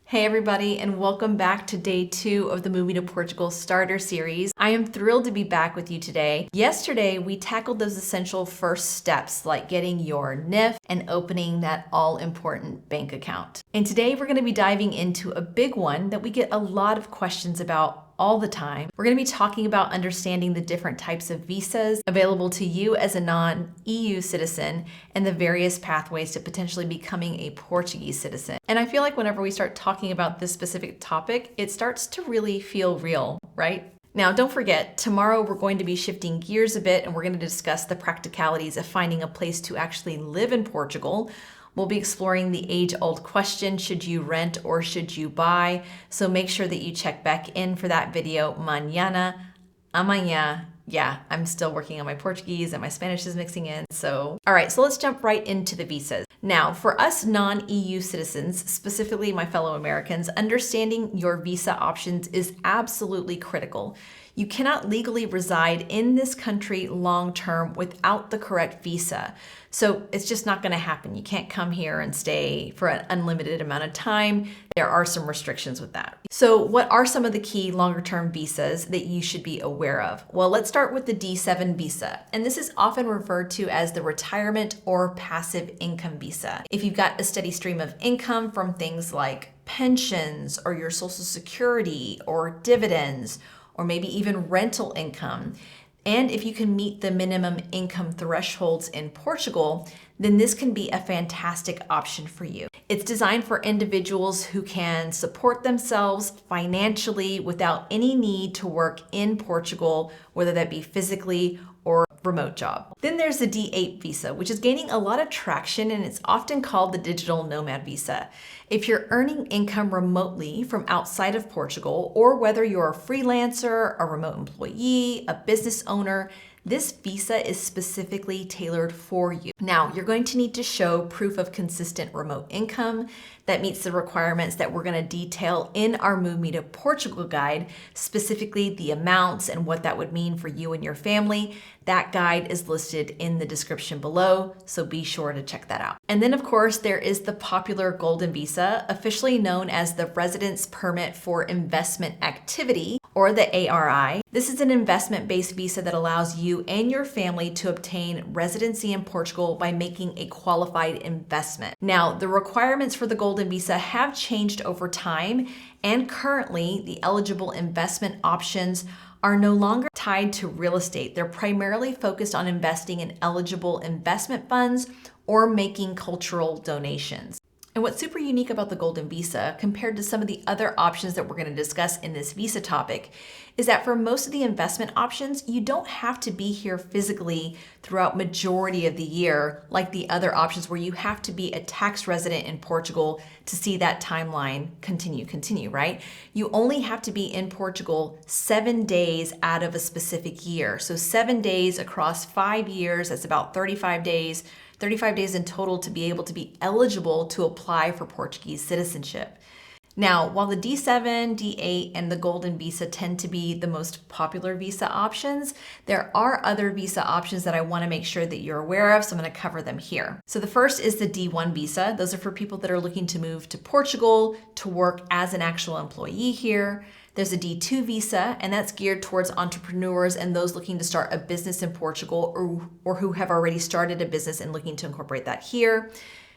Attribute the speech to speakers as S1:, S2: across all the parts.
S1: Hey everybody, and welcome back to day 2 of the Moving to Portugal starter series. I am thrilled to be back with you today. Yesterday, we tackled those essential first steps like getting your NIF and opening that all-important bank account. And today we're going to be diving into a big one that we get a lot of questions about all the time. We're going to be talking about understanding the different types of visas available to you as a non-EU citizen and the various pathways to potentially becoming a Portuguese citizen. And I feel like whenever we start talking about this specific topic, it starts to really feel real, right? Now, don't forget, tomorrow we're going to be shifting gears a bit and we're going to discuss the practicalities of finding a place to actually live in Portugal. We'll be exploring the age-old question, should you rent or should you buy? So make sure that you check back in for that video mañana, amanhã. Yeah, I'm still working on my Portuguese and my Spanish is mixing in. All right, so let's jump right into the visas. Now, for us non-EU citizens, specifically my fellow Americans, understanding your visa options is absolutely critical. You cannot legally reside in this country long-term without the correct visa. So it's just not going to happen. You can't come here and stay for an unlimited amount of time. There are some restrictions with that. So what are some of the key longer-term visas that you should be aware of? Well, let's start with the D7 visa. And this is often referred to as the retirement or passive income visa. If you've got a steady stream of income from things like pensions or your Social Security or dividends, or maybe even rental income, and if you can meet the minimum income thresholds in Portugal, then this can be a fantastic option for you. It's designed for individuals who can support themselves financially without any need to work in Portugal, whether that be physically or remote job. Then there's the D8 visa, which is gaining a lot of traction and it's often called the digital nomad visa. If you're earning income remotely from outside of Portugal, or whether you're a freelancer, a remote employee, a business owner, this visa is specifically tailored for you. Now, you're going to need to show proof of consistent remote income that meets the requirements that we're going to detail in our Move Me to Portugal guide, specifically the amounts and what that would mean for you and your family. That guide is listed in the description below, so be sure to check that out. And then, of course, there is the popular Golden Visa, officially known as the Residence Permit for Investment Activity, or the ARI. This is an investment-based visa that allows you and your family to obtain residency in Portugal by making a qualified investment. Now, the requirements for the Golden Visa have changed over time, and currently the eligible investment options are no longer tied to real estate. They're primarily focused on investing in eligible investment funds or making cultural donations. And what's super unique about the Golden Visa compared to some of the other options that we're going to discuss in this visa topic is that for most of the investment options, you don't have to be here physically throughout majority of the year like the other options where you have to be a tax resident in Portugal to see that timeline continue, right? You only have to be in Portugal 7 days out of a specific year. So 7 days across 5 years, that's about 35 days in total to be able to be eligible to apply for Portuguese citizenship. Now, while the D7, D8, and the Golden Visa tend to be the most popular visa options, there are other visa options that I want to make sure that you're aware of, so I'm going to cover them here. So the first is the D1 visa. Those are for people that are looking to move to Portugal to work as an actual employee here. There's a D2 visa, and that's geared towards entrepreneurs and those looking to start a business in Portugal or who have already started a business and looking to incorporate that here.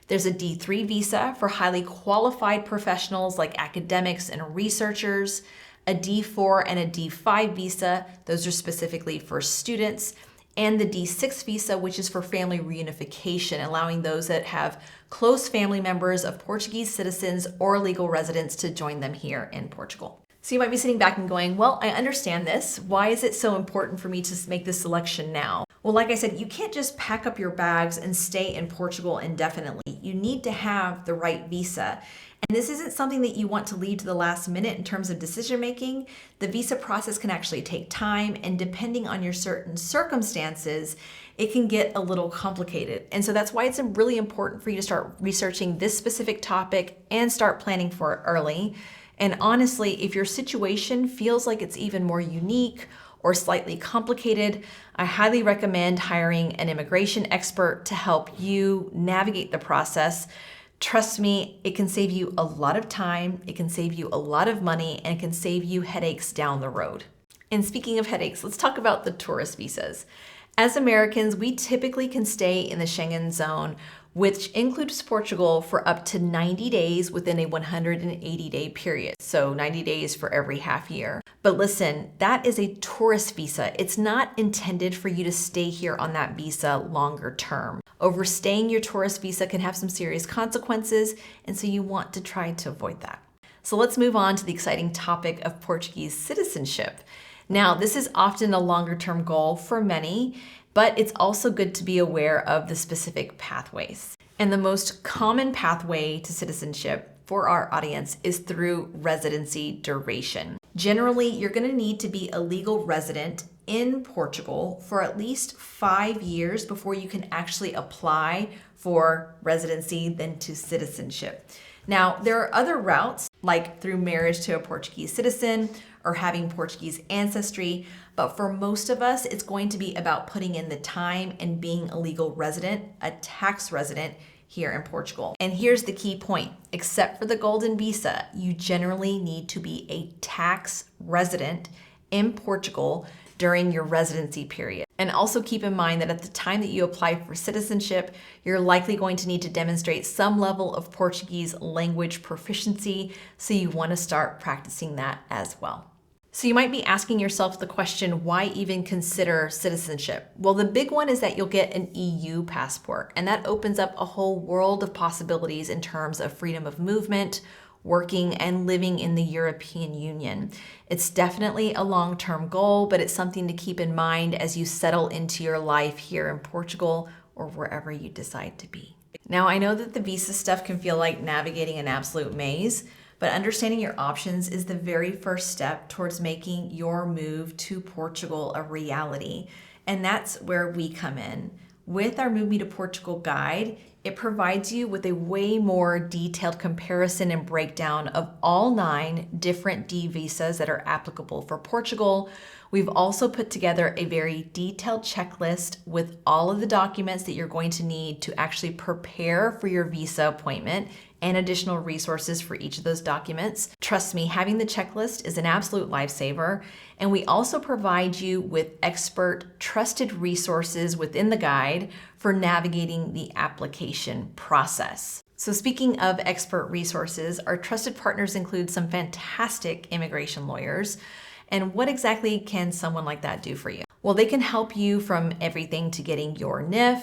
S1: There's a D3 visa for highly qualified professionals like academics and researchers. A D4 and a D5 visa, those are specifically for students. And the D6 visa, which is for family reunification, allowing those that have close family members of Portuguese citizens or legal residents to join them here in Portugal. So you might be sitting back and going, well, I understand this. Why is it so important for me to make this selection now? Well, like I said, you can't just pack up your bags and stay in Portugal indefinitely. You need to have the right visa. And this isn't something that you want to leave to the last minute in terms of decision making. The visa process can actually take time, and depending on your certain circumstances, it can get a little complicated. And so that's why it's really important for you to start researching this specific topic and start planning for it early. And honestly, if your situation feels like it's even more unique or slightly complicated, I highly recommend hiring an immigration expert to help you navigate the process. Trust me, it can save you a lot of time, it can save you a lot of money, and it can save you headaches down the road. And speaking of headaches, let's talk about the tourist visas. As Americans, we typically can stay in the Schengen zone, which includes Portugal, for up to 90 days within a 180-day period. So 90 days for every half year. But listen, that is a tourist visa. It's not intended for you to stay here on that visa longer term. Overstaying your tourist visa can have some serious consequences, and so you want to try to avoid that. So let's move on to the exciting topic of Portuguese citizenship. Now, this is often a longer term goal for many, but it's also good to be aware of the specific pathways. And the most common pathway to citizenship for our audience is through residency duration. Generally, you're going to need to be a legal resident in Portugal for at least 5 years before you can actually apply for residency, then to citizenship. Now, there are other routes, like through marriage to a Portuguese citizen or having Portuguese ancestry, but for most of us, it's going to be about putting in the time and being a legal resident, a tax resident here in Portugal. And here's the key point: except for the golden visa, you generally need to be a tax resident in Portugal during your residency period. And also keep in mind that at the time that you apply for citizenship, you're likely going to need to demonstrate some level of Portuguese language proficiency, so you want to start practicing that as well. So you might be asking yourself the question, why even consider citizenship? Well, the big one is that you'll get an EU passport, and that opens up a whole world of possibilities in terms of freedom of movement, working and living in the European Union. It's definitely a long-term goal, but it's something to keep in mind as you settle into your life here in Portugal or wherever you decide to be. Now, I know that the visa stuff can feel like navigating an absolute maze, but understanding your options is the very first step towards making your move to Portugal a reality. And that's where we come in. With our Move Me to Portugal guide, it provides you with a way more detailed comparison and breakdown of all 9 different D visas that are applicable for Portugal. We've also put together a very detailed checklist with all of the documents that you're going to need to actually prepare for your visa appointment and additional resources for each of those documents. Trust me, having the checklist is an absolute lifesaver. And we also provide you with expert, trusted resources within the guide for navigating the application process. So speaking of expert resources, our trusted partners include some fantastic immigration lawyers. And what exactly can someone like that do for you? Well, they can help you from everything to getting your NIF,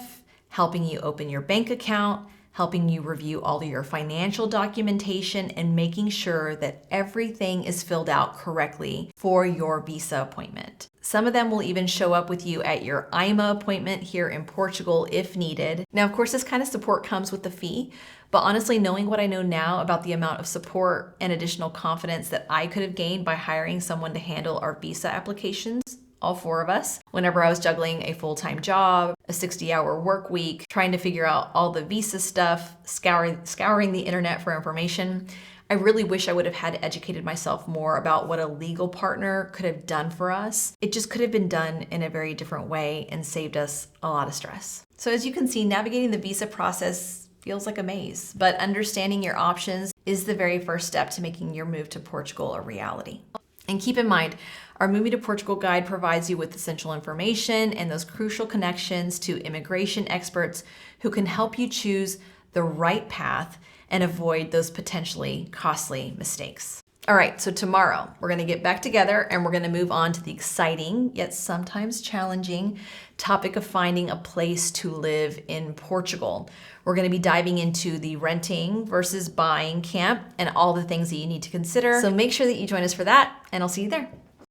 S1: helping you open your bank account, helping you review all of your financial documentation, and making sure that everything is filled out correctly for your visa appointment. Some of them will even show up with you at your IMA appointment here in Portugal if needed. Now, of course, this kind of support comes with a fee, but honestly, knowing what I know now about the amount of support and additional confidence that I could have gained by hiring someone to handle our visa applications, all 4 of us, whenever I was juggling a full-time job, a 60-hour work week, trying to figure out all the visa stuff, scouring the internet for information, I really wish I would have had educated myself more about what a legal partner could have done for us. It just could have been done in a very different way and saved us a lot of stress. So as you can see, navigating the visa process feels like a maze, but understanding your options is the very first step to making your move to Portugal a reality. And keep in mind, our Move Me to Portugal guide provides you with essential information and those crucial connections to immigration experts who can help you choose the right path and avoid those potentially costly mistakes. All right, so tomorrow we're gonna get back together and we're gonna move on to the exciting, yet sometimes challenging topic of finding a place to live in Portugal. We're gonna be diving into the renting versus buying camp and all the things that you need to consider. So make sure that you join us for that, and I'll see you there.